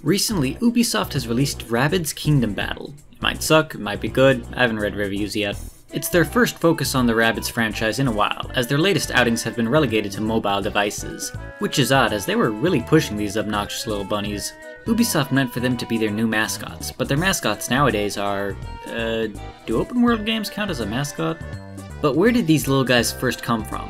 Recently, Ubisoft has released Rabbids Kingdom Battle. It might suck, it might be good, I haven't read reviews yet. It's their first focus on the Rabbids franchise in a while, as their latest outings have been relegated to mobile devices. Which is odd, as they were really pushing these obnoxious little bunnies. Ubisoft meant for them to be their new mascots, but their mascots nowadays are... do open world games count as a mascot? But where did these little guys first come from?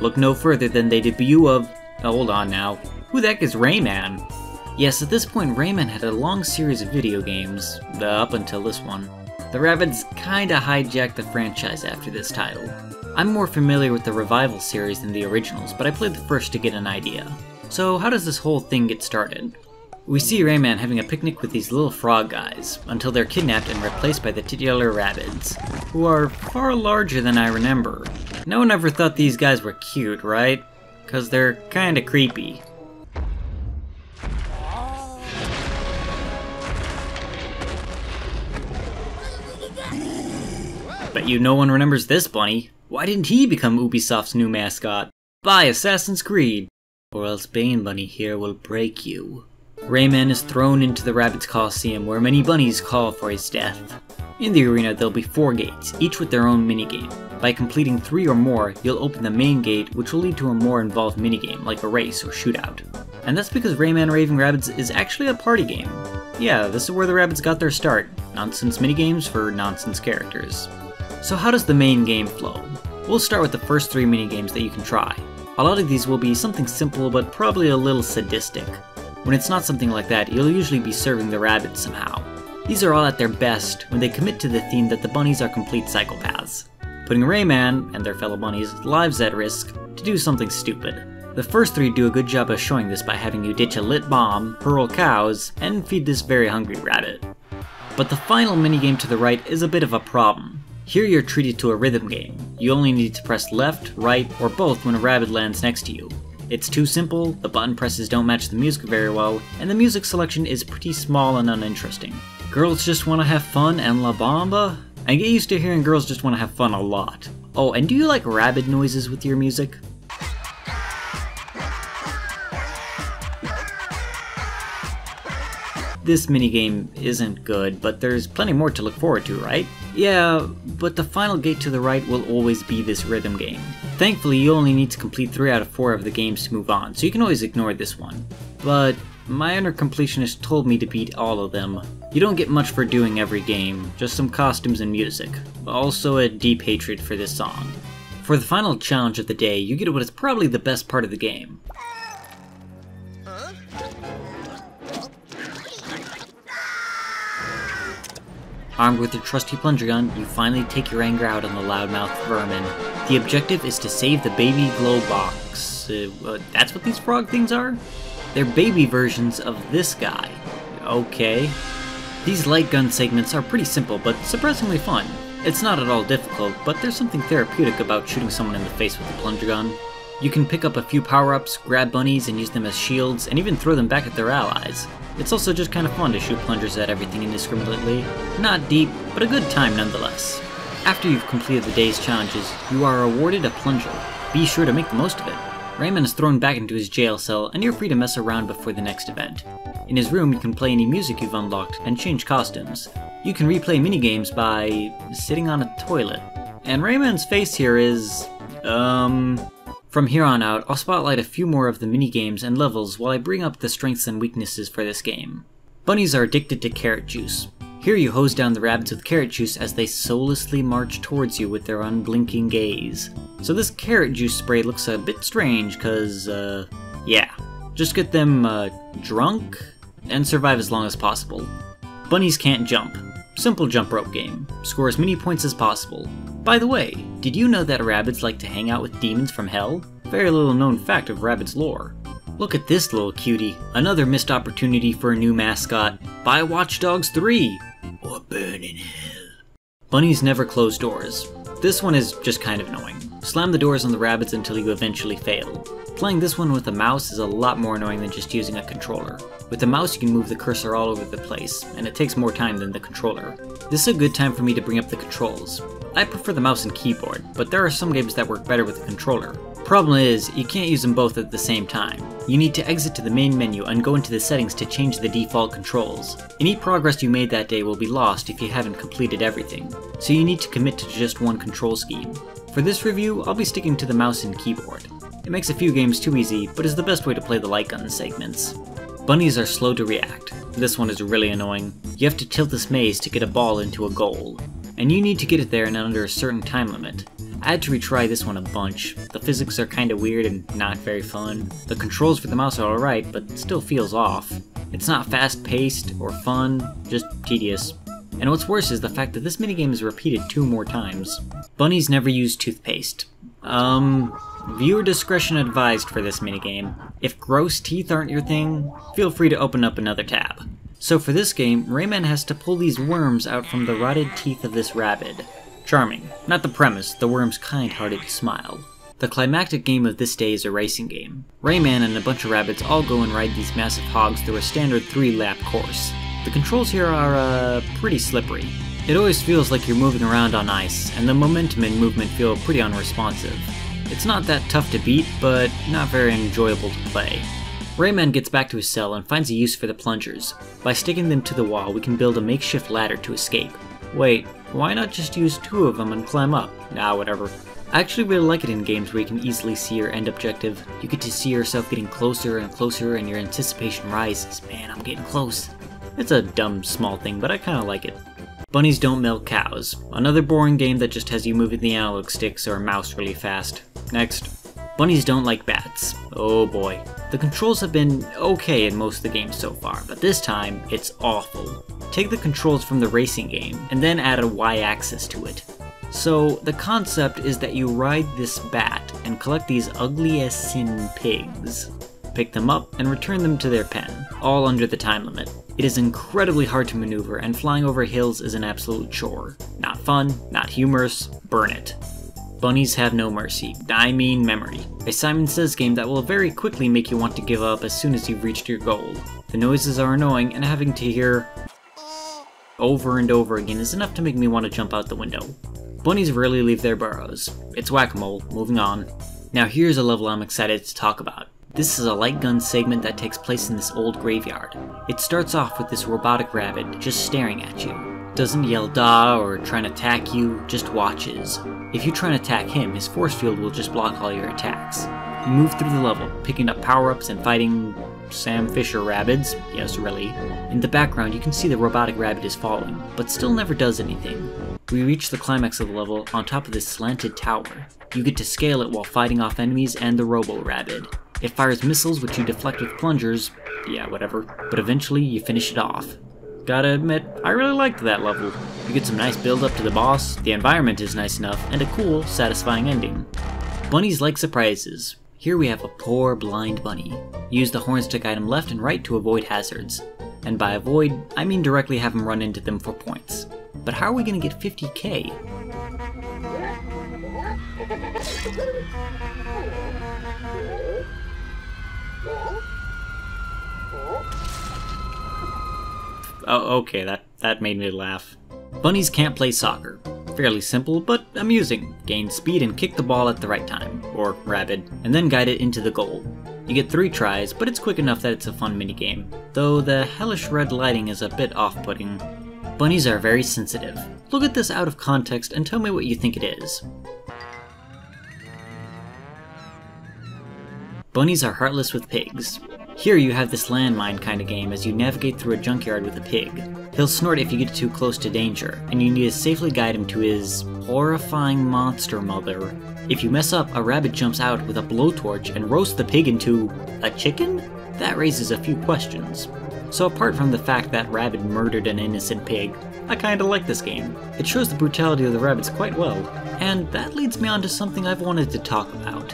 Look no further than the debut of... hold on now. Who the heck is Rayman? Yes, at this point Rayman had a long series of video games, up until this one. The Rabbids kinda hijacked the franchise after this title. I'm more familiar with the Revival series than the originals, but I played the first to get an idea. So how does this whole thing get started? We see Rayman having a picnic with these little frog guys, until they're kidnapped and replaced by the titular Rabbids, who are far larger than I remember. No one ever thought these guys were cute, right? 'Cause they're kinda creepy. Bet you no one remembers this bunny. Why didn't he become Ubisoft's new mascot? Buy Assassin's Creed! Or else Bane Bunny here will break you. Rayman is thrown into the Rabbids Coliseum where many bunnies call for his death. In the arena there'll be 4 gates, each with their own minigame. By completing 3 or more, you'll open the main gate, which will lead to a more involved minigame like a race or shootout. And that's because Rayman Raving Rabbids is actually a party game. Yeah, this is where the Rabbids got their start. Nonsense minigames for nonsense characters. So how does the main game flow? We'll start with the first 3 minigames that you can try. A lot of these will be something simple but probably a little sadistic. When it's not something like that, you'll usually be serving the Rabbids somehow. These are all at their best when they commit to the theme that the bunnies are complete psychopaths, putting Rayman and their fellow bunnies' lives at risk to do something stupid. The first 3 do a good job of showing this by having you ditch a lit bomb, hurl cows, and feed this very hungry rabbit. But the final minigame to the right is a bit of a problem. Here you're treated to a rhythm game. You only need to press left, right, or both when a rabbit lands next to you. It's too simple, the button presses don't match the music very well, and the music selection is pretty small and uninteresting. Girls just wanna have fun and La Bamba? I get used to hearing girls just wanna have fun a lot. Oh, and do you like rabbit noises with your music? This minigame isn't good, but there's plenty more to look forward to, right? Yeah, but the final gate to the right will always be this rhythm game. Thankfully, you only need to complete 3 out of 4 of the games to move on, so you can always ignore this one. But my inner completionist told me to beat all of them. You don't get much for doing every game, just some costumes and music. Also a deep hatred for this song. For the final challenge of the day, you get what is probably the best part of the game. Armed with your trusty plunger gun, you finally take your anger out on the loudmouth vermin. The objective is to save the baby glow box. That's what these frog things are? They're baby versions of this guy. Okay. These light gun segments are pretty simple, but surprisingly fun. It's not at all difficult, but there's something therapeutic about shooting someone in the face with a plunger gun. You can pick up a few power-ups, grab bunnies, and use them as shields, and even throw them back at their allies. It's also just kind of fun to shoot plungers at everything indiscriminately. Not deep, but a good time nonetheless. After you've completed the day's challenges, you are awarded a plunger. Be sure to make the most of it. Rayman is thrown back into his jail cell, and you're free to mess around before the next event. In his room, you can play any music you've unlocked and change costumes. You can replay minigames by sitting on a toilet. And Rayman's face here is... From here on out, I'll spotlight a few more of the minigames and levels while I bring up the strengths and weaknesses for this game. Bunnies are addicted to carrot juice. Here you hose down the rabbits with carrot juice as they soullessly march towards you with their unblinking gaze. So this carrot juice spray looks a bit strange cause, yeah. Just get them, drunk and survive as long as possible. Bunnies can't jump. Simple jump rope game. Score as many points as possible. By the way, did you know that Rabbids like to hang out with demons from hell? Very little known fact of Rabbids lore. Look at this little cutie. Another missed opportunity for a new mascot. Buy Watch Dogs 3! Or burn in hell. Bunnies never close doors. This one is just kind of annoying. Slam the doors on the Rabbids until you eventually fail. Playing this one with a mouse is a lot more annoying than just using a controller. With the mouse you can move the cursor all over the place, and it takes more time than the controller. This is a good time for me to bring up the controls. I prefer the mouse and keyboard, but there are some games that work better with the controller. Problem is, you can't use them both at the same time. You need to exit to the main menu and go into the settings to change the default controls. Any progress you made that day will be lost if you haven't completed everything, so you need to commit to just one control scheme. For this review, I'll be sticking to the mouse and keyboard. It makes a few games too easy, but is the best way to play the light gun segments. Bunnies are slow to react. This one is really annoying. You have to tilt this maze to get a ball into a goal, and you need to get it there in under a certain time limit. I had to retry this one a bunch. The physics are kinda weird and not very fun. The controls for the mouse are alright, but still feels off. It's not fast-paced or fun, just tedious. And what's worse is the fact that this minigame is repeated 2 more times. Bunnies never use toothpaste. Viewer discretion advised for this minigame. If gross teeth aren't your thing, feel free to open up another tab. So for this game, Rayman has to pull these worms out from the rotted teeth of this rabbid. Charming. Not the premise, the worm's kind-hearted smile. The climactic game of this day is a racing game. Rayman and a bunch of rabbits all go and ride these massive hogs through a standard 3-lap course. The controls here are, pretty slippery. It always feels like you're moving around on ice, and the momentum and movement feel pretty unresponsive. It's not that tough to beat, but not very enjoyable to play. Rayman gets back to his cell and finds a use for the plungers. By sticking them to the wall, we can build a makeshift ladder to escape. Wait, why not just use 2 of them and climb up? Nah, whatever. I actually really like it in games where you can easily see your end objective. You get to see yourself getting closer and closer and your anticipation rises. Man, I'm getting close. It's a dumb, small thing, but I kinda like it. Bunnies don't milk cows. Another boring game that just has you moving the analog sticks or mouse really fast. Next. Bunnies don't like bats. Oh boy. The controls have been okay in most of the games so far, but this time, it's awful. Take the controls from the racing game, and then add a Y-axis to it. So, the concept is that you ride this bat and collect these ugly-as-sin pigs. Pick them up and return them to their pen, all under the time limit. It is incredibly hard to maneuver, and flying over hills is an absolute chore. Not fun, not humorous, burn it. Bunnies have no mercy, I mean memory. A Simon Says game that will very quickly make you want to give up as soon as you've reached your goal. The noises are annoying, and having to hear over and over again is enough to make me want to jump out the window. Bunnies rarely leave their burrows. It's whack-a-mole, moving on. Now here's a level I'm excited to talk about. This is a light gun segment that takes place in this old graveyard. It starts off with this robotic rabbit just staring at you. Doesn't yell "da" or try and attack you, just watches. If you try and attack him, his force field will just block all your attacks. You move through the level, picking up power-ups and fighting Sam Fisher Rabbids. Yes, really. In the background, you can see the robotic rabbit is falling, but still never does anything. We reach the climax of the level on top of this slanted tower. You get to scale it while fighting off enemies and the robo-rabbit. It fires missiles which you deflect with plungers, yeah, whatever, but eventually you finish it off. Gotta admit, I really liked that level. You get some nice build up to the boss, the environment is nice enough, and a cool, satisfying ending. Bunnies like surprises. Here we have a poor, blind bunny. Use the horns to guide him left and right to avoid hazards. And by avoid, I mean directly have him run into them for points. But how are we gonna get 50k? Oh, okay, that made me laugh. Bunnies can't play soccer. Fairly simple, but amusing. Gain speed and kick the ball at the right time, or rabbit, and then guide it into the goal. You get 3 tries, but it's quick enough that it's a fun minigame, though the hellish red lighting is a bit off-putting. Bunnies are very sensitive. Look at this out of context and tell me what you think it is. Bunnies are heartless with pigs. Here you have this landmine kind of game as you navigate through a junkyard with a pig. He'll snort if you get too close to danger, and you need to safely guide him to his horrifying monster mother. If you mess up, a rabbit jumps out with a blowtorch and roasts the pig into a chicken? That raises a few questions. So apart from the fact that rabbit murdered an innocent pig, I kinda like this game. It shows the brutality of the rabbits quite well, and that leads me on to something I've wanted to talk about.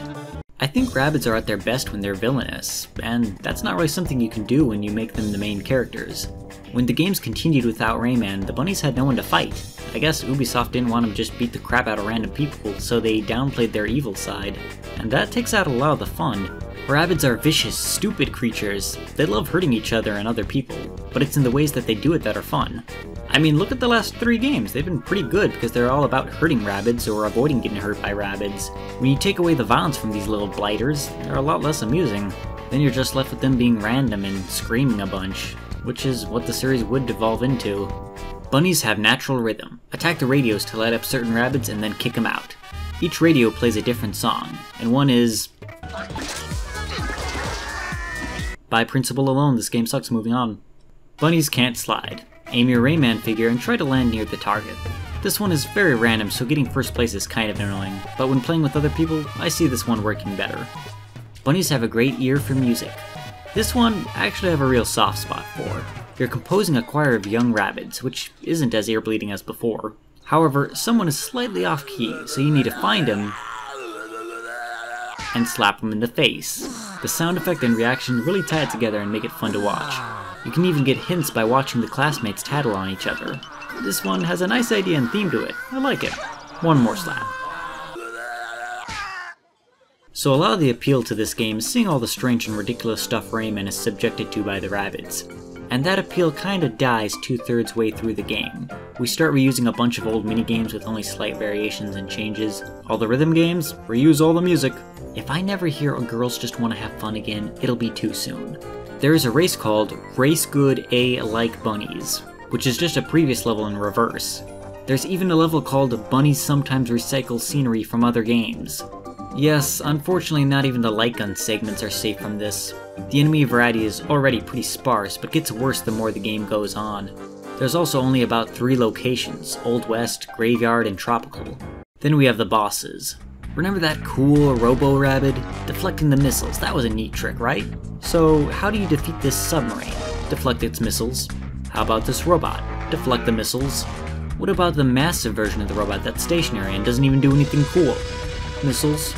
I think rabbits are at their best when they're villainous, and that's not really something you can do when you make them the main characters. When the games continued without Rayman, the bunnies had no one to fight. I guess Ubisoft didn't want them to just beat the crap out of random people, so they downplayed their evil side. And that takes out a lot of the fun. Rabbids are vicious, stupid creatures. They love hurting each other and other people, but it's in the ways that they do it that are fun. I mean, look at the last 3 games. They've been pretty good because they're all about hurting Rabbids or avoiding getting hurt by Rabbids. When you take away the violence from these little blighters, they're a lot less amusing. Then you're just left with them being random and screaming a bunch, which is what the series would devolve into. Bunnies have natural rhythm. Attack the radios to light up certain Rabbids and then kick them out. Each radio plays a different song, and one is... By principle alone, this game sucks. Moving on. Bunnies can't slide. Aim your Rayman figure and try to land near the target. This one is very random, so getting first place is kind of annoying, but when playing with other people, I see this one working better. Bunnies have a great ear for music. This one I actually have a real soft spot for. You're composing a choir of young Rabbids, which isn't as ear-bleeding as before. However, someone is slightly off-key, so you need to find him and slap him in the face. The sound effect and reaction really tie it together and make it fun to watch. You can even get hints by watching the classmates tattle on each other. This one has a nice idea and theme to it. I like it. One more slap. So a lot of the appeal to this game is seeing all the strange and ridiculous stuff Rayman is subjected to by the Rabbids. And that appeal kinda dies 2/3 way through the game. We start reusing a bunch of old minigames with only slight variations and changes. All the rhythm games, reuse all the music. If I never hear a girls just wanna have fun again, it'll be too soon. There is a race called Race Good A Like Bunnies, which is just a previous level in reverse. There's even a level called Bunnies Sometimes Recycle Scenery from Other Games. Yes, unfortunately not even the light gun segments are safe from this. The enemy variety is already pretty sparse, but gets worse the more the game goes on. There's also only about 3 locations, Old West, Graveyard, and Tropical. Then we have the bosses. Remember that cool Robo-Rabbid? Deflecting the missiles, that was a neat trick, right? So how do you defeat this submarine? Deflect its missiles. How about this robot? Deflect the missiles. What about the massive version of the robot that's stationary and doesn't even do anything cool? Missiles.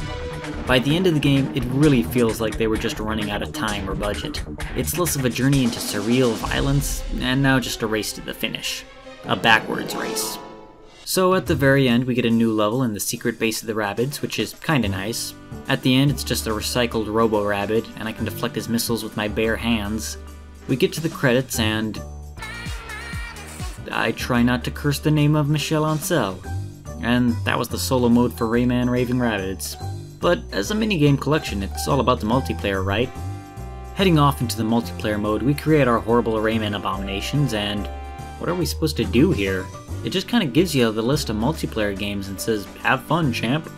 By the end of the game, it really feels like they were just running out of time or budget. It's less of a journey into surreal violence, and now just a race to the finish. A backwards race. So at the very end, we get a new level in the secret base of the Rabbids, which is kinda nice. At the end, it's just a recycled Robo-Rabbid, and I can deflect his missiles with my bare hands. We get to the credits, and... I try not to curse the name of Michel Ancel. And that was the solo mode for Rayman Raving Rabbids. But as a minigame collection, it's all about the multiplayer, right? Heading off into the multiplayer mode, we create our horrible Rayman abominations, and what are we supposed to do here? It just kinda gives you the list of multiplayer games and says, have fun, champ.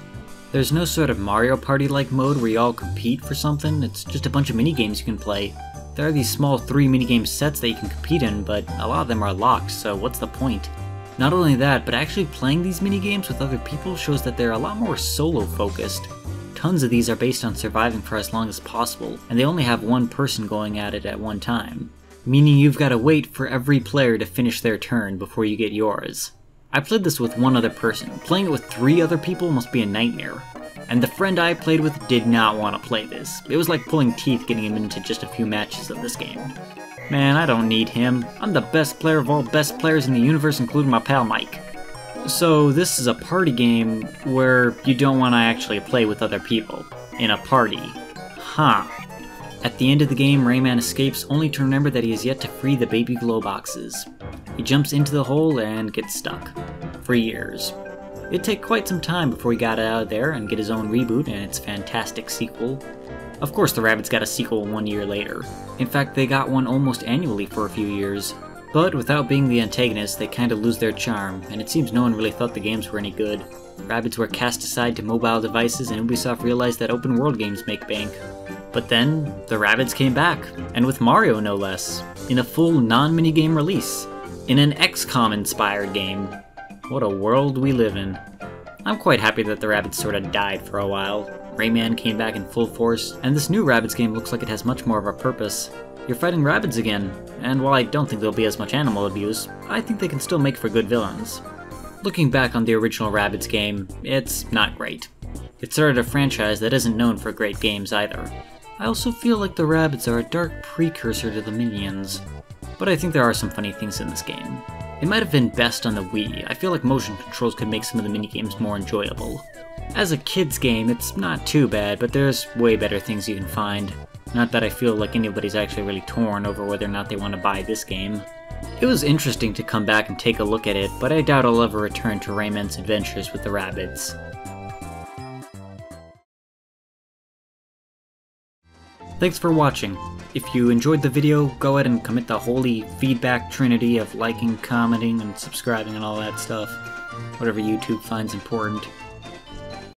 There's no sort of Mario Party-like mode where you all compete for something, it's just a bunch of minigames you can play. There are these small 3 minigame sets that you can compete in, but a lot of them are locked, so what's the point? Not only that, but actually playing these minigames with other people shows that they're a lot more solo-focused. Tons of these are based on surviving for as long as possible, and they only have one person going at it at one time. Meaning you've gotta wait for every player to finish their turn before you get yours. I played this with one other person. Playing it with 3 other people must be a nightmare. And the friend I played with did not want to play this. It was like pulling teeth getting him into just a few matches of this game. Man, I don't need him. I'm the best player of all best players in the universe, including my pal Mike. So this is a party game where you don't want to actually play with other people. In a party. Huh. At the end of the game, Rayman escapes only to remember that he has yet to free the baby glow boxes. He jumps into the hole and gets stuck. For years. It'd take quite some time before he got out of there and get his own reboot and its fantastic sequel. Of course the Rabbids got a sequel 1 year later. In fact, they got one almost annually for a few years. But without being the antagonist, they kinda lose their charm, and it seems no one really thought the games were any good. Rabbids were cast aside to mobile devices, and Ubisoft realized that open world games make bank. But then, the Rabbids came back, and with Mario no less, in a full non-minigame release. In an XCOM-inspired game. What a world we live in. I'm quite happy that the Rabbids sorta died for a while. Rayman came back in full force, and this new Rabbids game looks like it has much more of a purpose. You're fighting Rabbids again, and while I don't think there'll be as much animal abuse, I think they can still make for good villains. Looking back on the original Rabbids game, it's not great. It started a franchise that isn't known for great games either. I also feel like the Rabbids are a dark precursor to the Minions, but I think there are some funny things in this game. It might have been best on the Wii. I feel like motion controls could make some of the minigames more enjoyable. As a kid's game, it's not too bad, but there's way better things you can find. Not that I feel like anybody's actually really torn over whether or not they want to buy this game. It was interesting to come back and take a look at it, but I doubt I'll ever return to Rayman's adventures with the Rabbids. Thanks for watching. If you enjoyed the video, go ahead and commit the holy feedback trinity of liking, commenting, and subscribing and all that stuff. Whatever YouTube finds important.